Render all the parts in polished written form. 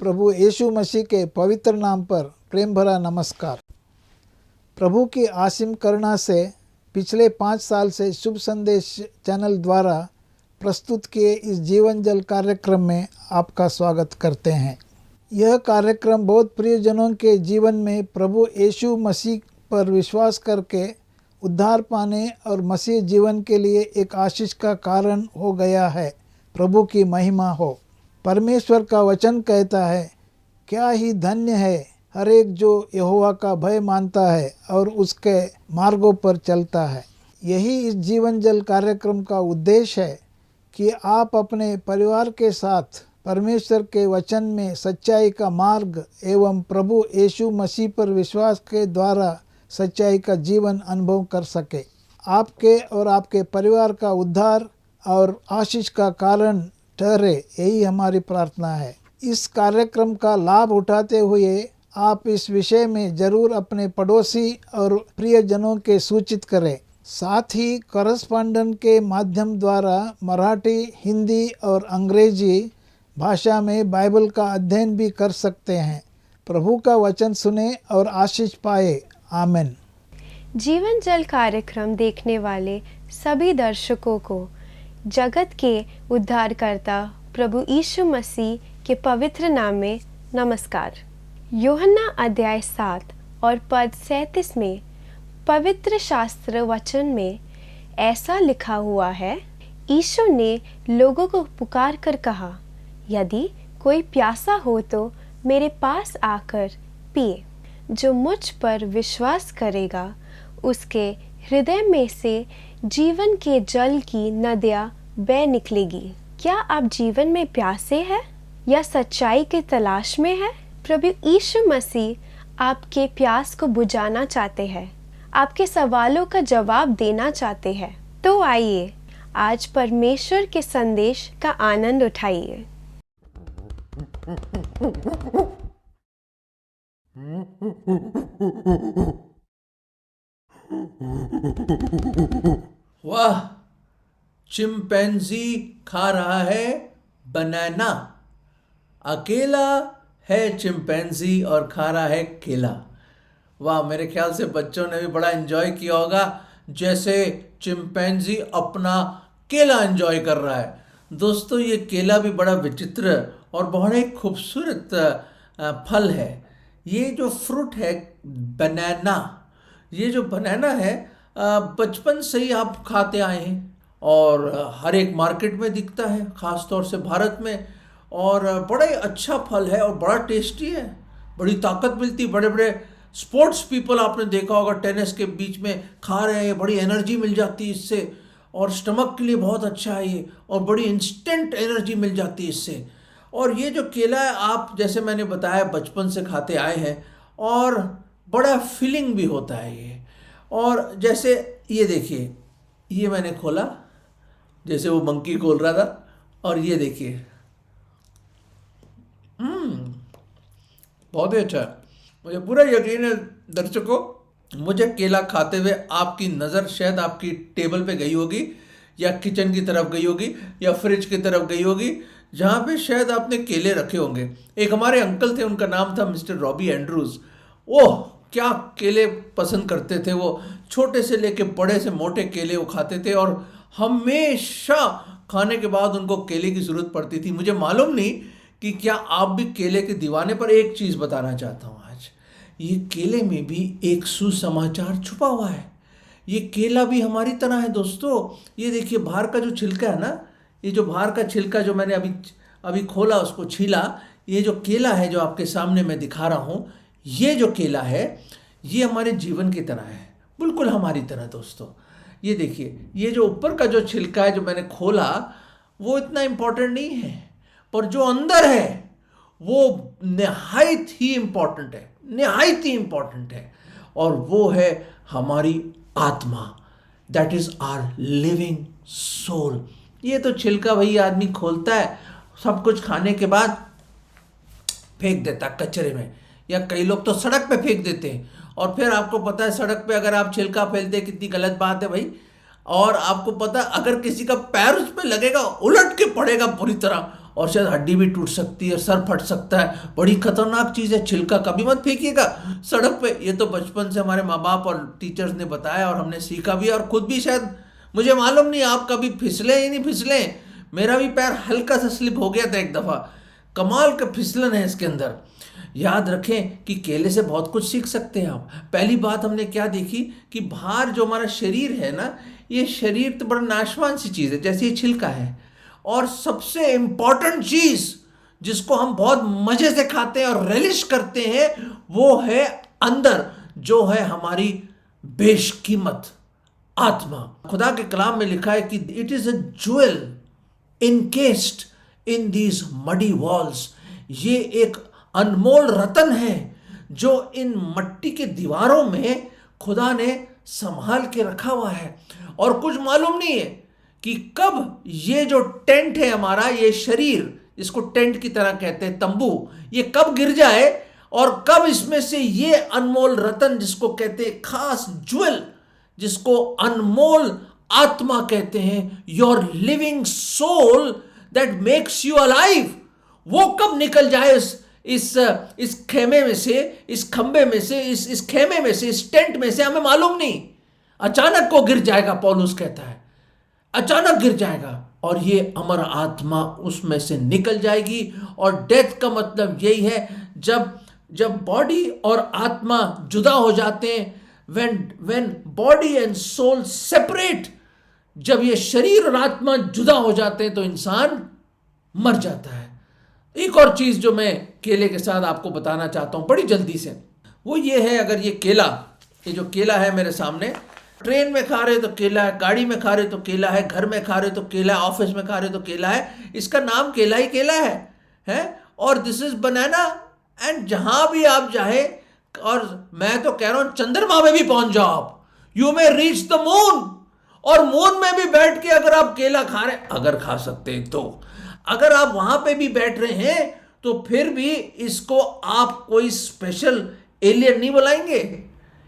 प्रभु यीशु मसीह के पवित्र नाम पर प्रेम भरा नमस्कार। प्रभु की असीम करुणा से पिछले 5 साल से शुभ संदेश चैनल द्वारा प्रस्तुत किए इस जीवन जल कार्यक्रम में आपका स्वागत करते हैं। यह कार्यक्रम बहुत प्रियजनों के जीवन में प्रभु यीशु मसीह पर विश्वास करके उद्धार पाने और मसीह जीवन के लिए एक आशीष का कारण हो गया है। प्रभु की महिमा हो। परमेश्वर का वचन कहता है, क्या ही धन्य है हर एक जो यहोवा का भय मानता है और उसके मार्गों पर चलता है। यही इस जीवन जल कार्यक्रम का उद्देश्य है कि आप अपने परिवार के साथ परमेश्वर के वचन में सच्चाई का मार्ग एवं प्रभु यीशु मसीह पर विश्वास के द्वारा सच्चाई का जीवन अनुभव कर सके। आपके और आपके परिवार का उद्धार और आशीष का कारण ठहरे, यही हमारी प्रार्थना है। इस कार्यक्रम का लाभ उठाते हुए आप इस विषय में जरूर अपने पड़ोसी और प्रियजनों के सूचित करें। साथ ही करस्पॉन्डेंट के माध्यम द्वारा मराठी, हिंदी और अंग्रेजी भाषा में बाइबल का अध्ययन भी कर सकते हैं। प्रभु का वचन सुने और आशीष पाए। आमीन। जीवन जल कार्यक्रम देखने वाले सभी दर्शकों को जगत के उद्धारकर्ता प्रभु यीशु मसीह के पवित्र नाम में नमस्कार। यूहन्ना अध्याय 7 और पद 37 में पवित्र शास्त्र वचन में ऐसा लिखा हुआ है, यीशु ने लोगों को पुकार कर कहा, यदि कोई प्यासा हो तो मेरे पास आकर पिए। जो मुझ पर विश्वास करेगा उसके हृदय में से जीवन के जल की नदियाँ बह निकलेगी। क्या आप जीवन में प्यासे हैं या सच्चाई की तलाश में हैं? प्रभु यीशु मसीह आपके प्यास को बुझाना चाहते हैं, आपके सवालों का जवाब देना चाहते हैं। तो आइए आज परमेश्वर के संदेश का आनंद उठाइए। वाह, चिंपैंजी खा रहा है बनाना। अकेला है चिंपैंजी और खा रहा है केला। वाह, मेरे ख्याल से बच्चों ने भी बड़ा एंजॉय किया होगा, जैसे चिंपैंजी अपना केला एंजॉय कर रहा है। दोस्तों, ये केला भी बड़ा विचित्र और बहुत ही खूबसूरत फल है। ये जो फ्रूट है बनाना, ये जो बनाना है बचपन से ही आप खाते आए हैं और हर एक मार्केट में दिखता है, ख़ास तौर से भारत में। और बड़ा ही अच्छा फल है और बड़ा टेस्टी है, बड़ी ताकत मिलती है। बड़े बड़े स्पोर्ट्स पीपल आपने देखा होगा टेनिस के बीच में खा रहे हैं, बड़ी एनर्जी मिल जाती है इससे, और स्टमक के लिए बहुत अच्छा है ये, और बड़ी इंस्टेंट एनर्जी मिल जाती है इससे। और ये जो केला है, आप जैसे मैंने बताया बचपन से खाते आए हैं और बड़ा फीलिंग भी होता है ये। और जैसे ये देखिए, ये मैंने खोला जैसे वो मंकी खोल रहा था, और ये देखिए बहुत ही अच्छा है। मुझे पूरा यकीन है दर्शकों, मुझे केला खाते हुए आपकी नज़र शायद आपकी टेबल पे गई होगी, या किचन की तरफ गई होगी, या फ्रिज की तरफ गई होगी, जहाँ पे शायद आपने केले रखे होंगे। एक हमारे अंकल थे, उनका नाम था मिस्टर रॉबी एंड्रूज। ओह, क्या केले पसंद करते थे वो। छोटे से लेके बड़े से मोटे केले वो खाते थे, और हमेशा खाने के बाद उनको केले की ज़रूरत पड़ती थी। मुझे मालूम नहीं कि क्या आप भी केले के दीवाने, पर एक चीज़ बताना चाहता हूँ आज, ये केले में भी एक सुसमाचार छुपा हुआ है। ये केला भी हमारी तरह है दोस्तों। ये देखिए, बाहर का जो छिलका है ना, ये जो बाहर का छिलका जो मैंने अभी खोला, उसको छीला, ये जो केला है जो आपके सामने मैं दिखा रहा हूँ, ये जो केला है ये हमारे जीवन की तरह है, बिल्कुल हमारी तरह दोस्तों। ये देखिए, ये जो ऊपर का जो छिलका है जो मैंने खोला, वो इतना इम्पोर्टेंट नहीं है, पर जो अंदर है वो निहायत ही इम्पोर्टेंट है, निहायत ही इम्पोर्टेंट है। और वो है हमारी आत्मा, that is our living soul. ये तो छिलका वही आदमी खोलता है, सब कुछ खाने के बाद फेंक देता कचरे में, या कई लोग तो सड़क पे फेंक देते हैं। और फिर आपको पता है सड़क पे अगर आप छिलका फैलते हैं कितनी गलत बात है भाई। और आपको पता है अगर किसी का पैर उस पर लगेगा उलट के पड़ेगा पूरी तरह, और शायद हड्डी भी टूट सकती है, सर फट सकता है। बड़ी खतरनाक चीज़ है छिलका, कभी मत फेंकिएगा सड़क पे। ये तो बचपन से हमारे माँ बाप और टीचर्स ने बताया और हमने सीखा भी, और खुद भी शायद, मुझे मालूम नहीं आप कभी फिसले या नहीं फिसले। मेरा भी पैर हल्का सा स्लिप हो गया था एक दफ़ा। कमाल का फिसलन है इसके अंदर। याद रखें कि केले से बहुत कुछ सीख सकते हैं आप। पहली बात हमने क्या देखी कि बाहर जो हमारा शरीर है ना, ये शरीर तो बड़ा नाशवान सी चीज़ है, जैसे ये छिलका है। और सबसे इम्पॉर्टेंट चीज़ जिसको हम बहुत मज़े से खाते हैं और रिलिश करते हैं, वो है अंदर जो है हमारी बेशकीमत आत्मा। खुदा के कलाम में लिखा है कि it is a jewel encased in these muddy walls. ये एक अनमोल रतन है जो इन मट्टी के दीवारों में खुदा ने संभाल के रखा हुआ है। और कुछ मालूम नहीं है कि कब ये जो टेंट है हमारा, ये शरीर इसको टेंट की तरह कहते हैं, तंबू, ये कब गिर जाए और कब इसमें से ये अनमोल रतन जिसको कहते हैं खास ज्वेल, जिसको अनमोल आत्मा कहते हैं, your living soul that makes you alive, वो कब निकल जाए इस खेमे में से, इस खंबे में से, इस खेमे में से, इस टेंट में से, हमें मालूम नहीं। अचानक को गिर जाएगा, पौलुस कहता है अचानक गिर जाएगा और ये अमर आत्मा उसमें से निकल जाएगी। और डेथ का मतलब यही है जब बॉडी और आत्मा जुदा हो जाते हैं, when body and soul separate, जब ये शरीर और आत्मा जुदा हो जाते हैं तो इंसान मर जाता है। एक और चीज जो मैं केले के साथ आपको बताना चाहता हूं बड़ी जल्दी से, वो ये है, अगर ये जो केला है मेरे सामने, ट्रेन में खा रहे हो तो केला है, गाड़ी में खा रहे हो तो केला है, घर में खा रहे हो तो केला है, ऑफिस में खा रहे हो तो केला है, इसका नाम केला ही केला है। और दिस इज बनाना। एंड जहां भी आप जाए, और मैं तो कह रहा हूं चंद्रमा में भी पहुंच जाओ आप, you may reach the moon, और मून में भी बैठ के अगर आप केला खा रहे, अगर खा सकते हैं तो, अगर आप वहां पे भी बैठ रहे हैं तो फिर भी इसको आप कोई स्पेशल एलियन नहीं बुलाएंगे,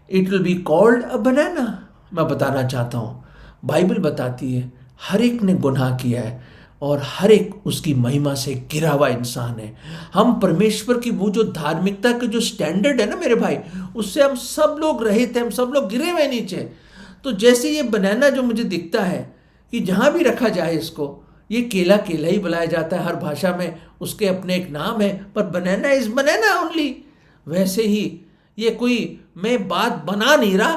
it will be called a banana. मैं बताना चाहता हूं बाइबल बताती है हर एक ने गुनाह किया है और हर एक उसकी महिमा से गिरा हुआ इंसान है। हम परमेश्वर की वो जो धार्मिकता के जो स्टैंडर्ड है ना मेरे भाई, उससे हम सब लोग रहित हैं, हम सब लोग गिरे हुए नीचे। तो जैसे ये बनाना जो मुझे दिखता है कि जहाँ भी रखा जाए इसको, ये केला केला ही बुलाया जाता है, हर भाषा में उसके अपने एक नाम है, पर बनाना इज बनाना ओनली। वैसे ही ये कोई मैं बात बना नहीं रहा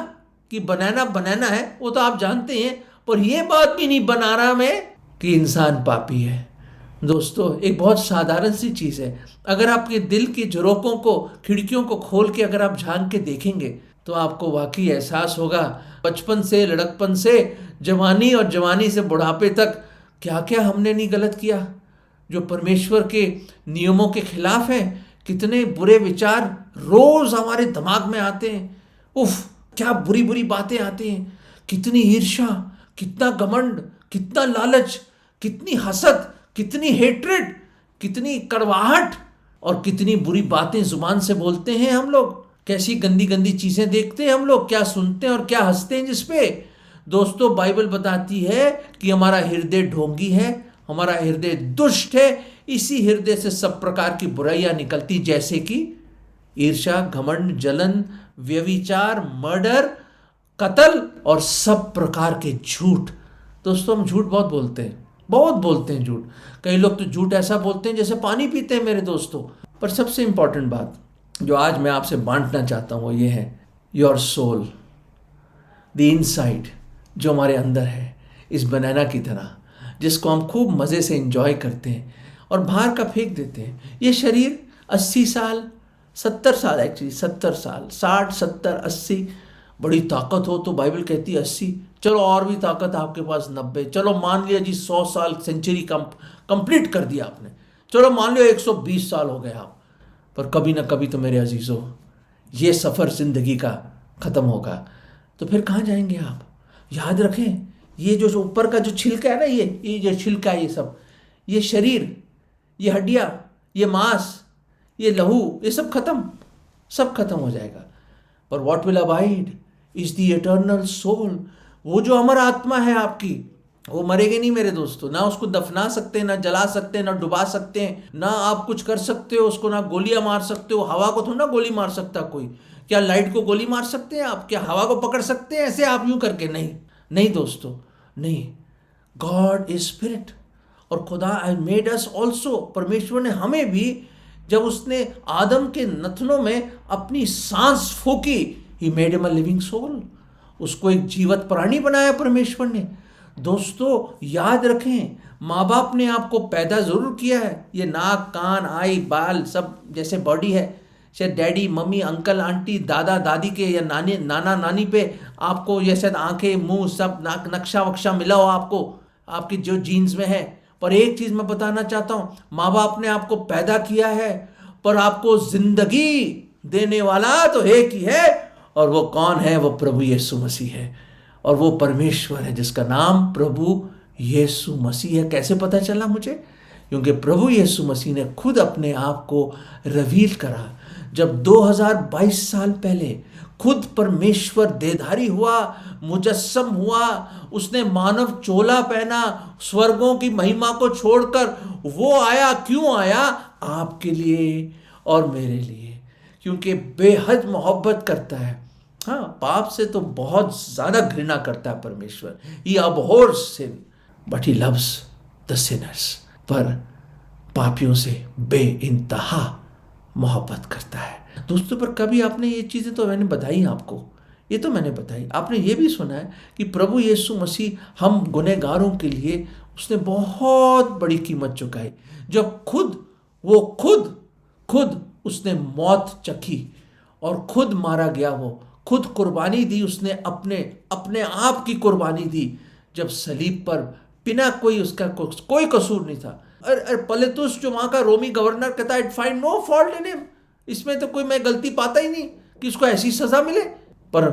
कि बनाना बनाना है, वो तो आप जानते हैं, पर ये बात भी नहीं बना रहा मैं कि इंसान पापी है। दोस्तों एक बहुत साधारण सी चीज़ है, अगर आपके दिल की झरोकों को, खिड़कियों को खोल के अगर आप झांक के देखेंगे तो आपको वाकई एहसास होगा बचपन से, लड़कपन से, जवानी और जवानी से बुढ़ापे तक क्या क्या हमने नहीं गलत किया जो परमेश्वर के नियमों के खिलाफ है। कितने बुरे विचार रोज हमारे दिमाग में आते हैं, उफ क्या बुरी बुरी बातें आती हैं, कितनी ईर्ष्या, कितना घमंड, कितना लालच, कितनी हसद, कितनी हेट्रेड, कितनी कड़वाहट और कितनी बुरी बातें जुबान से बोलते हैं हम लोग। कैसी गंदी गंदी चीजें देखते हैं हम लोग, क्या सुनते हैं और क्या हंसते हैं जिस पे। दोस्तों बाइबल बताती है कि हमारा हृदय ढोंगी है, हमारा हृदय दुष्ट है, इसी हृदय से सब प्रकार की बुराइयां निकलती, जैसे कि ईर्ष्या, घमंड, जलन, व्यभिचार, मर्डर, कत्ल और सब प्रकार के झूठ। दोस्तों हम झूठ बहुत बोलते हैं झूठ। कई लोग तो झूठ ऐसा बोलते हैं जैसे पानी पीते हैं मेरे दोस्तों। पर सबसे इंपॉर्टेंट बात जो आज मैं आपसे बांटना चाहता हूँ वो ये है, योर सोल, द इनसाइड, जो हमारे अंदर है, इस बनाना की तरह, जिसको हम खूब मज़े से एंजॉय करते हैं और बाहर का फेंक देते हैं। ये शरीर 80 साल, 70 साल, एक्चुअली 70 साल, 60, 70, 80, बड़ी ताकत हो तो बाइबल कहती है 80, चलो और भी ताकत आपके पास 90, चलो मान लिया जी 100 साल, सेंचुरी कंप्लीट कर दिया आपने, चलो मान लिया 120 साल हो गए आप, पर कभी ना कभी तो मेरे अजीज़ों ये सफ़र ज़िंदगी का ख़त्म होगा। तो फिर कहाँ जाएंगे आप? याद रखें ये जो ऊपर का जो छिलका है ना, ये जो छिलका है, ये सब, ये शरीर, ये हड्डियाँ, ये मांस, ये लहू, ये सब खत्म हो जाएगा। पर what will abide is the eternal soul, वो जो अमर आत्मा है आपकी, वो मरेगी नहीं मेरे दोस्तों। ना उसको दफना सकते, ना जला सकते, ना डुबा सकते, ना आप कुछ कर सकते हो उसको, ना गोलियां मार सकते हो। हवा को थोड़ा ना गोली मार सकता कोई। क्या लाइट को गोली मार सकते हैं आप? क्या हवा को पकड़ सकते हैं ऐसे आप यूं करके? नहीं, नहीं दोस्तों, नहीं। God is spirit. और खुदा आई मेड अस ऑल्सो, परमेश्वर ने हमें भी, जब उसने आदम के नथनों में अपनी सांस फूकी, he made him a living soul, उसको एक जीवित प्राणी बनाया परमेश्वर ने। दोस्तों याद रखें, माँ बाप ने आपको पैदा जरूर किया है, ये नाक कान आई बाल सब जैसे बॉडी है, शायद डैडी मम्मी अंकल आंटी दादा दादी के या नानी नाना नानी पे आपको ये शायद आंखें मुंह सब नाक नक्शा वक्शा मिला हो आपको, आपकी जो जीन्स में है। पर एक चीज मैं बताना चाहता हूँ, माँ बाप ने आपको पैदा किया है, पर आपको जिंदगी देने वाला तो एक ही है, और वो कौन है? वो प्रभु यीशु मसीह है। और वो परमेश्वर है जिसका नाम प्रभु यीशु मसीह है। कैसे पता चला मुझे? क्योंकि प्रभु यीशु मसीह ने खुद अपने आप को रिवील करा। जब 2022 साल पहले खुद परमेश्वर देहधारी हुआ, मुजस्सम हुआ, उसने मानव चोला पहना, स्वर्गों की महिमा को छोड़कर वो आया। क्यों आया? आपके लिए और मेरे लिए, क्योंकि बेहद मोहब्बत करता है। हाँ, पाप से तो बहुत ज्यादा घृणा करता है परमेश्वर। He abhors sin, but he loves the sinners। पर पापियों से बेइंतहा मोहब्बत करता है। दोस्तों, पर कभी आपने ये चीजें तो मैंने बताई आपको, ये तो मैंने बताई, आपने ये भी सुना है कि प्रभु यीशु मसीह हम गुनहगारों के लिए उसने बहुत बड़ी कीमत चुकाई। जब खुद उसने मौत चखी और खुद मारा गया, वो खुद कुर्बानी दी, उसने अपने आप की कुर्बानी दी। जब सलीब पर बिना कोई उसका कोई कसूर नहीं था। अरे पिलातुस जो वहां का रोमी गवर्नर कहता है, find no fault in him, इसमें तो कोई मैं गलती पाता ही नहीं कि उसको ऐसी सजा मिले। पर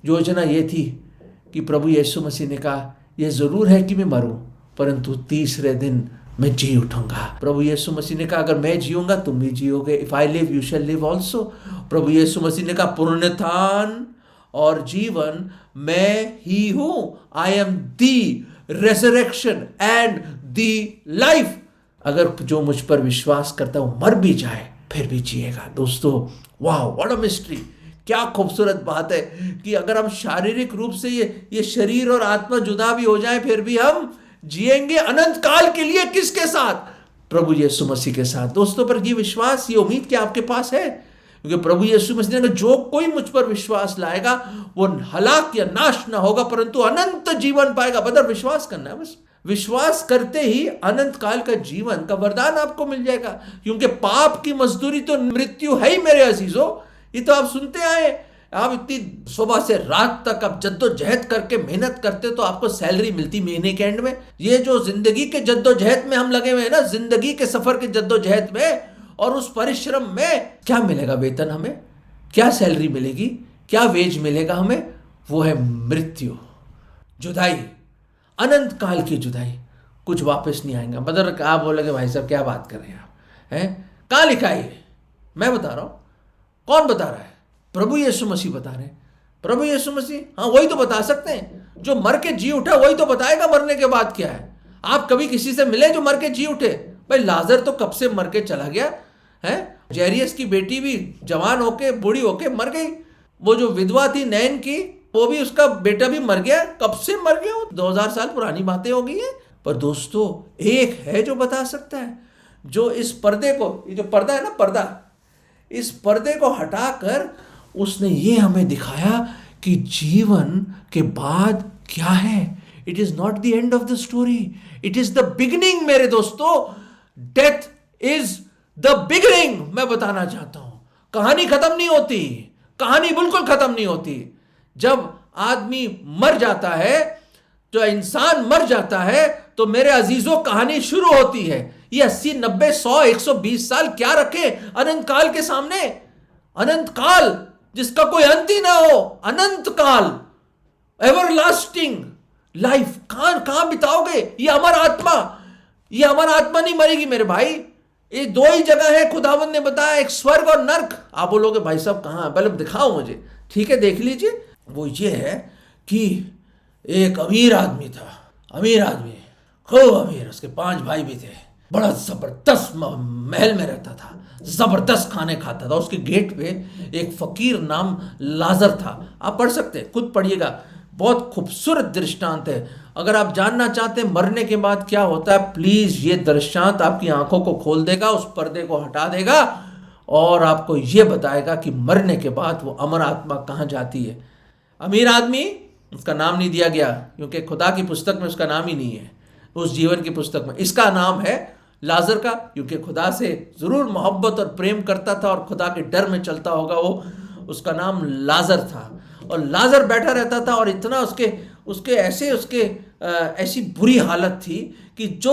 योजना ये थी कि प्रभु यीशु मसीह ने कहा, यह जरूर है कि मैं मरूं, परंतु तीसरे दिन मैं जी उठूंगा। प्रभु यीशु मसीह ने कहा, अगर मैं जीऊंगा तुम भी जियोगे। If I live you shall live also. प्रभु यीशु मसीह ने कहा, पुनरुत्थान और जीवन मैं ही हूं। I am the resurrection and the life. अगर जो मुझ पर विश्वास करता है वो मर भी जाए फिर भी जिएगा। दोस्तों, वाह, व्हाट अ मिस्ट्री। क्या खूबसूरत बात है कि अगर हम शारीरिक रूप से ये शरीर और आत्मा जुदा भी हो जाए फिर भी हम जिएंगे अनंत काल के लिए। किसके साथ? प्रभु यीशु मसीह के साथ। दोस्तों, पर ये विश्वास, ये उम्मीद क्या आपके पास है? क्योंकि प्रभु यीशु मसीह ने, जो कोई मुझ पर विश्वास लाएगा वो हलाक या नाश ना होगा परंतु अनंत जीवन पाएगा। बदर विश्वास करना है बस। विश्वास करते ही अनंत काल का जीवन का वरदान आपको मिल जाएगा। क्योंकि पाप की मजदूरी तो मृत्यु है ही मेरे अजीजों। ये तो आप सुनते आए। आप इतनी सुबह से रात तक आप जद्दोजहद करके मेहनत करते तो आपको सैलरी मिलती महीने के एंड में। ये जो जिंदगी के जद्दोजहद में हम लगे हुए हैं ना, जिंदगी के सफर के जद्दोजहद में और उस परिश्रम में क्या मिलेगा? वेतन हमें क्या सैलरी मिलेगी? क्या वेज मिलेगा हमें? वो है मृत्यु, जुदाई, अनंत काल की जुदाई। कुछ वापस नहीं आएगा। मतलब आप बोलोगे भाई साहब क्या बात कर रहे हैं आप, हैं? कहाँ लिखा है ये? मैं बता रहा हूं। कौन बता रहा है? प्रभु यीशु मसीह बता रहे हैं। प्रभु यीशु मसीह, हाँ, वही तो बता सकते हैं। जो मर के जी उठा वही तो बताएगा मरने के बाद क्या है। आप कभी किसी से मिले जो मर के जी उठे? भाई लाजर तो कब से मर के चला गया है। जैरियस की बेटी भी जवान होके बूढ़ी होके मर गई। वो जो विधवा थी नैन की, वो भी, उसका बेटा भी मर गया। कब से मर गया? 2000 साल पुरानी बातें हो गई हैं। पर दोस्तों, एक है जो बता सकता है, जो इस पर्दे को, ये जो पर्दा है ना, पर्दा, इस पर्दे को हटाकर उसने ये हमें दिखाया कि जीवन के बाद क्या है। It is not the end of the story, it is the beginning. मेरे दोस्तों, डेथ इज द बिगिनिंग। मैं बताना चाहता हूं, कहानी खत्म नहीं होती। कहानी बिल्कुल खत्म नहीं होती। जब आदमी मर जाता है, जो इंसान मर जाता है, तो मेरे अजीजों कहानी शुरू होती है। ये 80, 90, 100, 120 साल क्या रखे अनंत काल के सामने। अनंत काल जिसका कोई अंत ही ना हो, अनंत काल, एवरलास्टिंग लाइफ कहां बिताओगे? ये अमर आत्मा, ये अमर आत्मा नहीं मरेगी मेरे भाई। ये दो ही जगह है खुदावंद ने बताया, एक स्वर्ग और नर्क। आप बोलोगे भाई साहब कहां? पहले दिखाओ मुझे। ठीक है, देख लीजिए। वो ये है कि एक अमीर आदमी था। अमीर आदमी, खूब अमीर, उसके 5 भाई भी थे, बड़ा जबरदस्त महल में रहता था, जबरदस्त खाने खाता था। उसके गेट पे एक फकीर नाम लाजर था। आप पढ़ सकते हैं, खुद पढ़िएगा, बहुत खूबसूरत दृष्टांत है। अगर आप जानना चाहते हैं मरने के बाद क्या होता है, प्लीज ये दृष्टांत आपकी आंखों को खोल देगा, उस पर्दे को हटा देगा और आपको ये बताएगा कि मरने के बाद वो अमर आत्मा कहाँ जाती है। अमीर आदमी, उसका नाम नहीं दिया गया क्योंकि खुदा की पुस्तक में उसका नाम ही नहीं है, उस जीवन की पुस्तक में। इसका नाम है लाजर का, क्योंकि खुदा से जरूर मोहब्बत और प्रेम करता था और खुदा के डर में चलता होगा वो, उसका नाम लाजर था। और लाजर बैठा रहता था और इतना उसके ऐसी बुरी हालत थी कि जो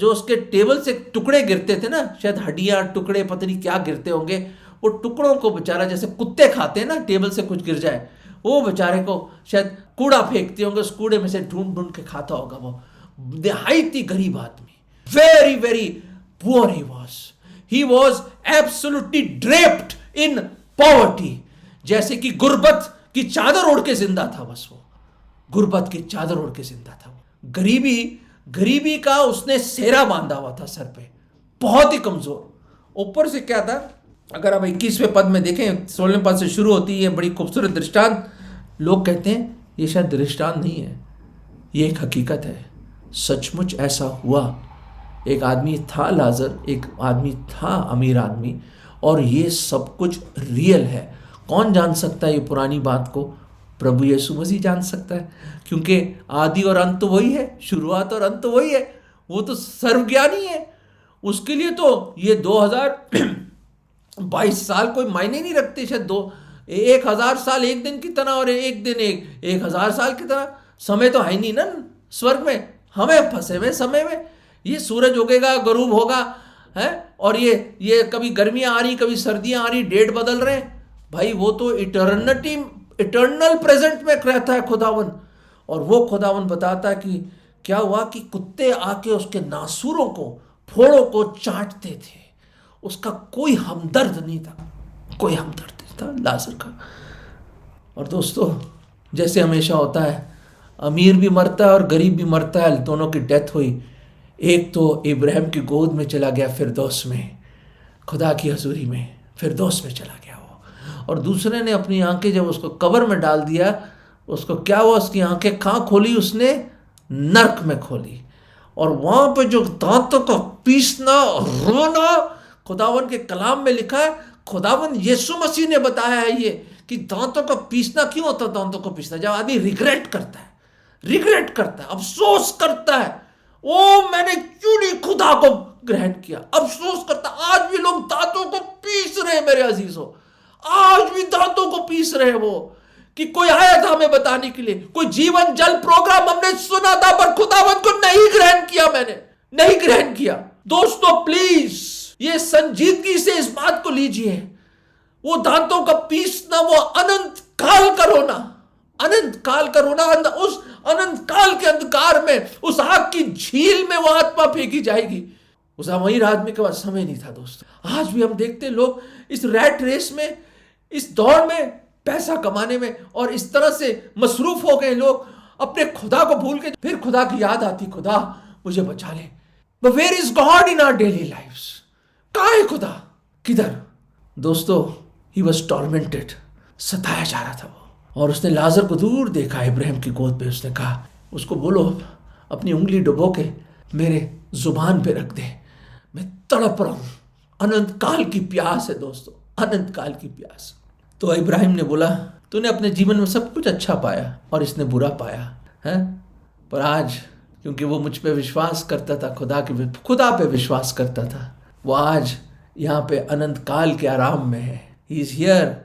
उसके टेबल से टुकड़े गिरते थे ना, शायद हड्डियां टुकड़े पता नहीं क्या गिरते होंगे, वो टुकड़ों को बेचारा जैसे कुत्ते खाते हैं ना, टेबल से कुछ गिर जाए, वो बेचारे को शायद कूड़ा फेंकते होंगे, उस कूड़े में से ढूंढ ढूंढ के खाता होगा वो। निहायती गरीब आदमी, very very poor he was absolutely draped in poverty, जैसे कि गुर्बत की चादर ओढ़ के जिंदा था। बस वो गुर्बत की चादर ओढ़ के जिंदा था। गरीबी का उसने सेरा बांधा हुआ था सर पे, बहुत ही कमजोर। ऊपर से क्या था, अगर आप 21वें पद में देखें, 16वें पद से शुरू होती है बड़ी खूबसूरत दृष्टांत। लोग कहते हैं ये शायद दृष्टांत नहीं है, ये एक हकीकत है, सचमुच ऐसा हुआ। एक आदमी था लाजर, एक आदमी था अमीर आदमी, और ये सब कुछ रियल है। कौन जान सकता है ये पुरानी बात को? प्रभु यीशु मसीह जान सकता है, क्योंकि आदि और अंत वही है, शुरुआत और अंत वही है। वो तो सर्वज्ञानी है, उसके लिए तो ये 2022 साल कोई मायने नहीं रखते। शायद 1000 साल एक दिन की तरह और एक दिन 1000 साल की तरह। समय तो है नहीं ना स्वर्ग में, हमें फंसे हुए समय में। ये सूरज उगेगा, गरूब होगा है, और ये कभी गर्मियां आ रही, कभी सर्दियां आ रही, डेट बदल रहे हैं। भाई वो तो इटर्नल प्रेजेंट में रहता है खुदावन। और वो खुदावन बताता है कि क्या हुआ कि कुत्ते आके उसके नासूरों को, फोड़ों को चाटते थे। उसका कोई हमदर्द नहीं था, कोई हमदर्द नहीं था लाजर का। और दोस्तों, जैसे हमेशा होता है, अमीर भी मरता है और गरीब भी मरता है, दोनों की डेथ हुई। एक तो इब्राहिम की गोद में चला गया फिरदौस में, खुदा की हजूरी में फिरदौस में चला गया वो। और दूसरे ने अपनी आंखें जब उसको कब्र में डाल दिया, उसको क्या हुआ, उसकी आंखें कहाँ खोली उसने? नर्क में खोली। और वहां पे जो दांतों का पीसना, रोना, खुदावन के कलाम में लिखा है, खुदावन यीशु मसीह ने बताया है ये कि दांतों का पीसना क्यों होता है। दांतों को पीसना जब आदमी रिग्रेट करता है, अफसोस करता है, ओ मैंने क्यों नहीं खुदा को ग्रहण किया, अफसोस करता। आज भी लोग दांतों को पीस रहे हैं मेरे अजीजों, आज भी दांतों को पीस रहे हैं वो, कि कोई आया था हमें बताने के लिए, कोई जीवन जल प्रोग्राम हमने सुना था, पर खुदावन को नहीं ग्रहण किया, मैंने नहीं ग्रहण किया। दोस्तों प्लीज ये संजीदगी से इस बात को लीजिए, वो दांतों का पीसना, वो अनंत काल का रोना, उस अनंत काल के अंधकार में, उस आग की झील में वो आत्मा फेंकी जाएगी। उस अमीर आदमी के पास समय नहीं था दोस्तों। आज भी हम देखते हैं लोग इस रैट रेस में, इस दौड़ में, पैसा कमाने में, और इस तरह से मसरूफ हो गए लोग, अपने खुदा को भूल के फिर खुदा की याद आती, खुदा मुझे बचा ले। But where is God in our daily lives? कहाँ है खुदा? किधर? दोस्तों, he was tormented, सताया जा रहा था वो। और उसने लाजर को दूर देखा, इब्राहिम की गोद पे। उसने कहा, उसको बोलो अपनी उंगली डुबो के मेरे जुबान पे रख दे, मैं तड़प रहा हूं, अनंत काल की प्यास है दोस्तों, अनंत काल की प्यास। तो इब्राहिम ने बोला, तूने अपने जीवन में सब कुछ अच्छा पाया और इसने बुरा पाया है, पर आज क्योंकि वो मुझ पे विश्वास करता था, खुदा पे विश्वास करता था, वो आज यहाँ पे अनंत काल के आराम में है। He is here,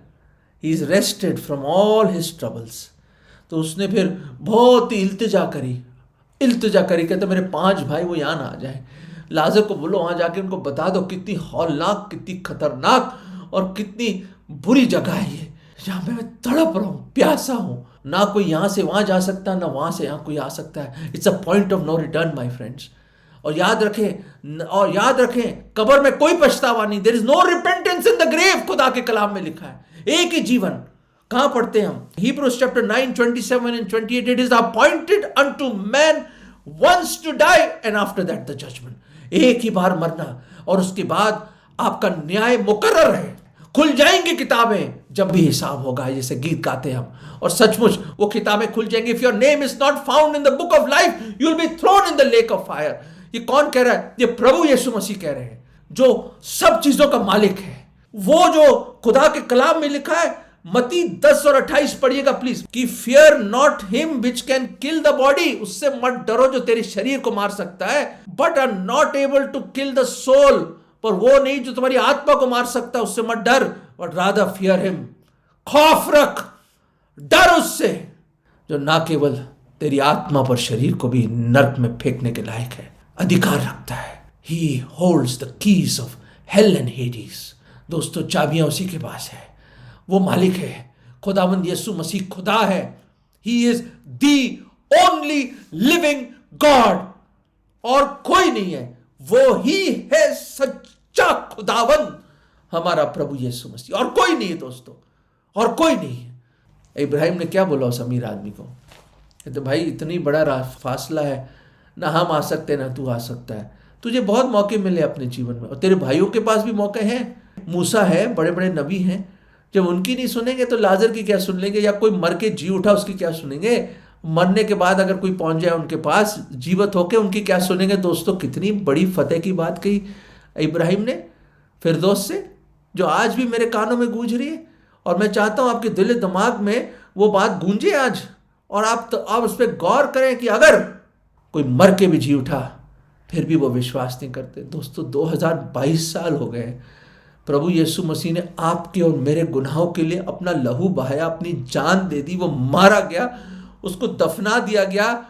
he is rested from all his troubles. तो उसने फिर बहुत ही इल्तिजा करी, कहते मेरे 5 भाई वो यहाँ ना आ जाए, लाजर को बोलो वहाँ जाके उनको बता दो कितनी हौलनाक, कितनी खतरनाक और कितनी बुरी जगह है ये, जहाँ पे मैं तड़प रहा हूँ, प्यासा हूँ, ना कोई यहाँ से वहाँ जा सकता, ना वहाँ से यहाँ कोई आ सकता है। It's a point of no return my friends. और याद रखें कब्र में कोई पछतावा नहीं। There is no repentance in the grave, खुदा के कलाम में लिखा है। एक ही जीवन, कहां पढ़ते हैं हम? Hebrews chapter 9, 27 and 28. It is appointed unto man once to die and after that the judgment. एक ही बार मरना और उसके बाद आपका न्याय मुकर्रर है. खुल जाएंगी किताबें जब भी हिसाब होगा, जैसे गीत गाते हैं हम, और सचमुच वो किताबें खुल जाएंगी. If your name is not found in the book of life, you will be thrown in the lake of fire. ये कौन कह रहा है? ये प्रभु यीशु मसीह कह रहे हैं, जो सब चीजों का मालिक है. वो जो खुदा के कलाम में लिखा है, मत्ती 10 और 28 पढ़िएगा प्लीज, कि fear not him which can kill the body, उससे मत डरो जो तेरे शरीर को मार सकता है, but are not able to kill the soul, पर वो नहीं जो तुम्हारी आत्मा को मार सकता, उससे मत डर, बट रादर फियर हिम, खौफ रख, डर उससे जो ना केवल तेरी आत्मा पर शरीर को भी नरक में फेंकने के लायक है, अधिकार रखता है. ही holds the keys of hell and Hades. दोस्तों, चाबियां उसी के पास है. वो मालिक है. खुदावंद यीशु मसीह खुदा है. He is the only living God, और कोई नहीं है. वो ही है सच्चा खुदावंद, हमारा प्रभु यीशु मसीह, और कोई नहीं है दोस्तों, और कोई नहीं है. इब्राहिम ने क्या बोला उस अमीर आदमी को? कहते भाई इतनी बड़ा फासला है, ना हम आ सकते ना तू आ सकता है. तुझे बहुत मौके मिले अपने जीवन में, और तेरे भाइयों के पास भी मौके हैं. मूसा है, बड़े बड़े नबी हैं. जब उनकी नहीं सुनेंगे तो लाजर की क्या सुन लेंगे? या कोई मर के जी उठा उसकी क्या सुनेंगे? मरने के बाद अगर कोई पहुंच जाए उनके पास जीवित होके, उनकी क्या सुनेंगे? दोस्तों, कितनी बड़ी फतेह की बात कही इब्राहिम ने फिरदौस से, जो आज भी मेरे कानों में गूंज रही है. और मैं चाहता हूं आपके दिल दिमाग में वो बात गूंजे आज, और आप उस पर गौर करें कि अगर कोई मर के भी जी उठा फिर भी वो विश्वास नहीं करते. दोस्तों, 2022 साल हो गए, प्रभु यीशु मसीह ने आपके और मेरे गुनाहों के लिए अपना लहू बहाया, अपनी जान दे दी. वो मारा गया, उसको दफना दिया गया.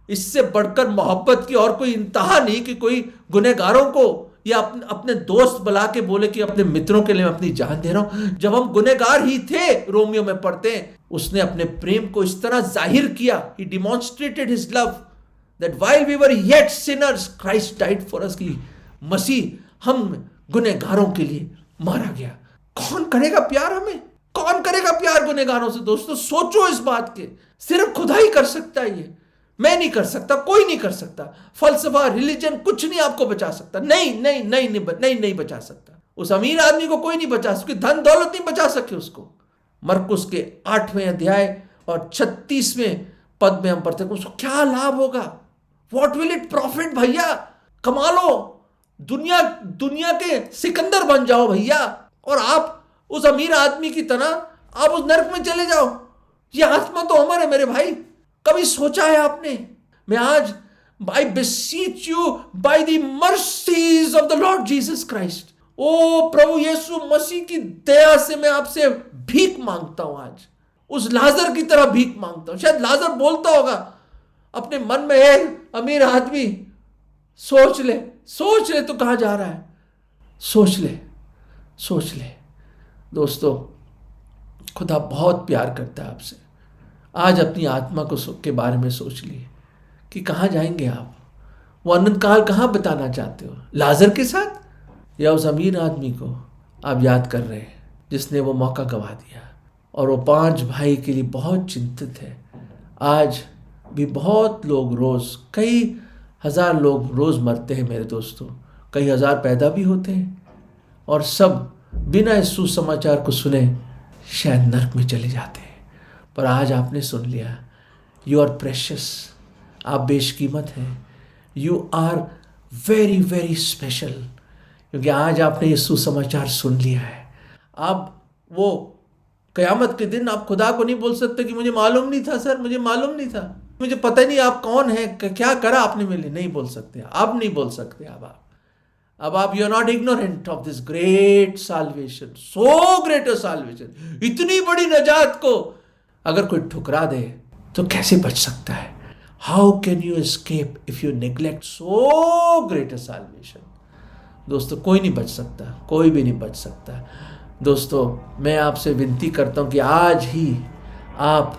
इससे बढ़कर मोहब्बत की और कोई इंतहा नहीं कि कोई गुनहगारों को या अपने दोस्त बुला के बोले कि अपने मित्रों के लिए मैं अपनी जान दे रहा हूं. जब हम गुनहगार ही थे, रोमियो में पढ़ते हैं, उसने अपने प्रेम को इस तरह जाहिर किया. He demonstrated his love that while we were yet sinners Christ died for us. की मसीह हम गुनहगारों के लिए मारा गया. कौन करेगा प्यार हमें? कौन करेगा प्यार गुनहगारों से? दोस्तों, सोचो इस बात के. सिर्फ खुदा ही कर सकता है. ये मैं नहीं कर सकता, कोई नहीं कर सकता. फलसफा, रिलीजन, कुछ नहीं आपको बचा सकता. नहीं बचा सकता. उस अमीर आदमी को कोई नहीं बचा सकता, धन दौलत नहीं बचा सके उसको. मरकुस के 8वें अध्याय और 36वें पद में हम पढ़ते हैं, उसको क्या लाभ होगा? What will it profit? भैया कमा लो, दुनिया के सिकंदर बन जाओ भैया, और आप उस अमीर आदमी की तरह आप उस नरक में चले जाओ. ये आत्मा तो अमर है मेरे भाई. कभी सोचा है आपने? मैं आज I beseech you by the mercies of the Lord Jesus Christ, ओ प्रभु यीशु मसीह की दया से मैं आपसे भीख मांगता हूं. आज उस लाजर की तरह भीख मांगता हूं. शायद लाजर बोलता होगा अपने मन में, है अमीर आदमी, सोच ले तो कहां जा रहा है, सोच ले. दोस्तों, खुदा बहुत प्यार करता है आपसे. आज अपनी आत्मा के बारे में सोच लिए कि कहां जाएंगे आप. वो अनंत काल कहां बिताना चाहते हो? लाजर के साथ, या उस अमीर आदमी को आप याद कर रहे हैं जिसने वो मौका गवा दिया? और वो 5 भाई के लिए बहुत चिंतित है. आज भी बहुत लोग रोज, कई हजार लोग रोज मरते हैं मेरे दोस्तों. कई हजार पैदा भी होते हैं, और सब बिना इस सुसमाचार को सुने शायद नरक में चले जाते हैं. पर आज आपने सुन लिया. यू आर प्रेशियस, आप बेशकीमत हैं. You are very very special, क्योंकि आज आपने ये सुसमाचार सुन लिया है. आप वो कयामत के दिन आप खुदा को नहीं बोल सकते कि मुझे मालूम नहीं था सर, मुझे मालूम नहीं था, मुझे पता नहीं आप कौन है, क्या करा आपने मेरे लिए. नहीं बोल सकते, अब नहीं बोल सकते. अब आप you are not ignorant of this great salvation, so great salvation. इतनी बड़ी नजात को अगर कोई ठुकरा दे तो कैसे बच सकता है? How can you escape if you neglect so great salvation? दोस्तों, कोई नहीं बच सकता, कोई भी नहीं बच सकता. दोस्तों, मैं आपसे विनती करता हूं कि आज ही आप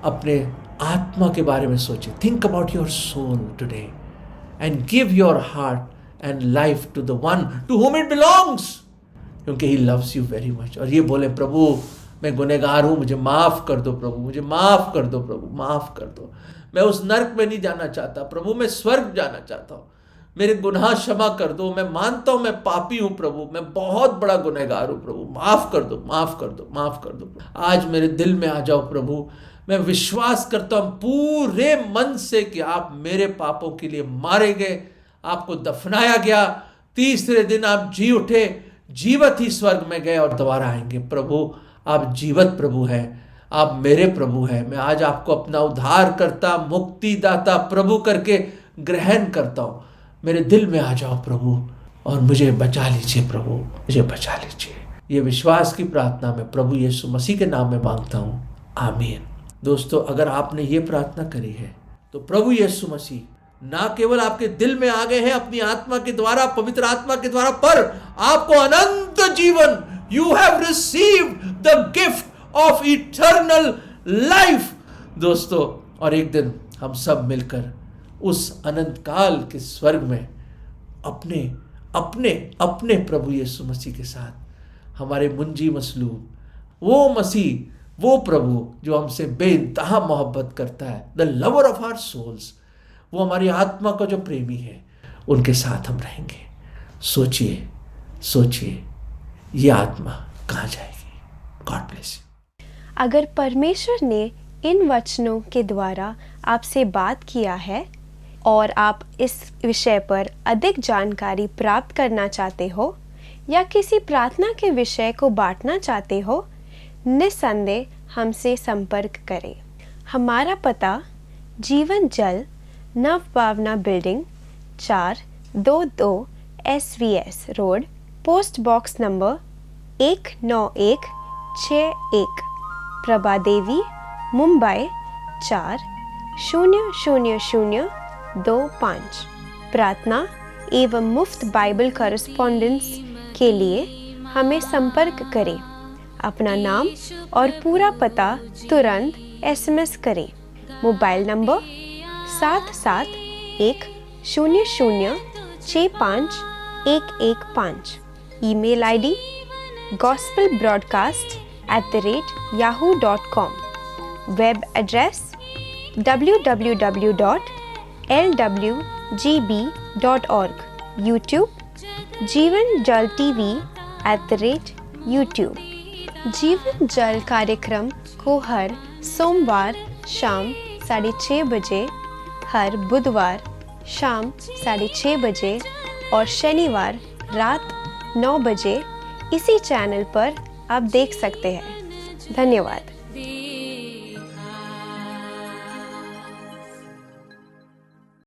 अपने आत्मा के बारे में सोचें. Think about your soul today and give your heart and life to the one to whom it belongs, क्योंकि he loves you very much. और ये बोले, प्रभु मैं गुनहगार हूँ, मुझे माफ़ कर दो प्रभु, मुझे माफ़ कर दो प्रभु, माफ़ कर दो। मैं उस नर्क में नहीं जाना चाहता प्रभु, मैं स्वर्ग जाना चाहता हूँ। मेरे गुनाह क्षमा कर दो। मैं मानता हूँ मैं पापी हूँ प्रभु, मैं बहुत बड़ा गुनहगार हूँ प्रभु, माफ़ कर दो, माफ़ कर दो, माफ़ कर दो। आज मेरे दिल में आ जाओ प्रभु। मैं विश्वास करता हूँ पूरे मन से कि आप मेरे पापों के लिए मारे गए, आपको दफनाया गया, तीसरे दिन आप जी उठे, जीवत ही स्वर्ग में गए और दोबारा आएंगे। प्रभु आप जीवत प्रभु हैं, आप मेरे प्रभु हैं। मैं आज आपको अपना उद्धारकर्ता, मुक्तिदाता प्रभु करके ग्रहण करता हूँ। मेरे दिल में आ जाओ प्रभु और मुझे बचा लीजिए प्रभु, मुझे बचा लीजिए। ये विश्वास की प्रार्थना मैं प्रभु यीशु मसीह के नाम में मांगता हूँ, आमीन। दोस्तों, अगर आपने ये प्रार्थना करी है तो प्रभु यीशु मसीह ना केवल आपके दिल में आ गए हैं अपनी आत्मा के द्वारा, पवित्र आत्मा के द्वारा, पर आपको अनंत जीवन, you have received the gift of eternal life दोस्तों। और एक दिन हम सब मिलकर उस अनंत काल के स्वर्ग में अपने अपने अपने प्रभु यीशु मसीह के साथ, हमारे मुंजी मसलूब, वो मसीह, वो प्रभु जो हमसे बेइंतहा मोहब्बत करता है, the lover of our souls, वो हमारी आत्मा का जो प्रेमी है, उनके साथ हम रहेंगे। सोचिए सोचिए, ये आत्मा कहाँ जाएगी। God bless you. अगर परमेश्वर ने इन वचनों के द्वारा आपसे बात किया है और आप इस विषय पर अधिक जानकारी प्राप्त करना चाहते हो या किसी प्रार्थना के विषय को बांटना चाहते हो, निस्संदेह हमसे संपर्क करें। हमारा पता Jeevan Jal, Nav Bhavna building, 422 SVS road, post box number 19161, Prabha Devi, Mumbai 400025। प्रार्थना एवं मुफ्त बाइबल कॉरेस्पॉन्डेंस के लिए हमें संपर्क करें। अपना नाम और पूरा पता तुरंत SMS करें। Mobile number 7710065115। Email ID gospelbroadcast@yahoo.com। Web address www.lwgb.org। YouTube जीवन जल TV @YouTube। जीवन जल कार्यक्रम को हर सोमवार शाम 6:30 बजे, हर बुधवार शाम 6:30 बजे और शनिवार रात 9 बजे इसी चैनल पर आप देख सकते हैं। धन्यवाद।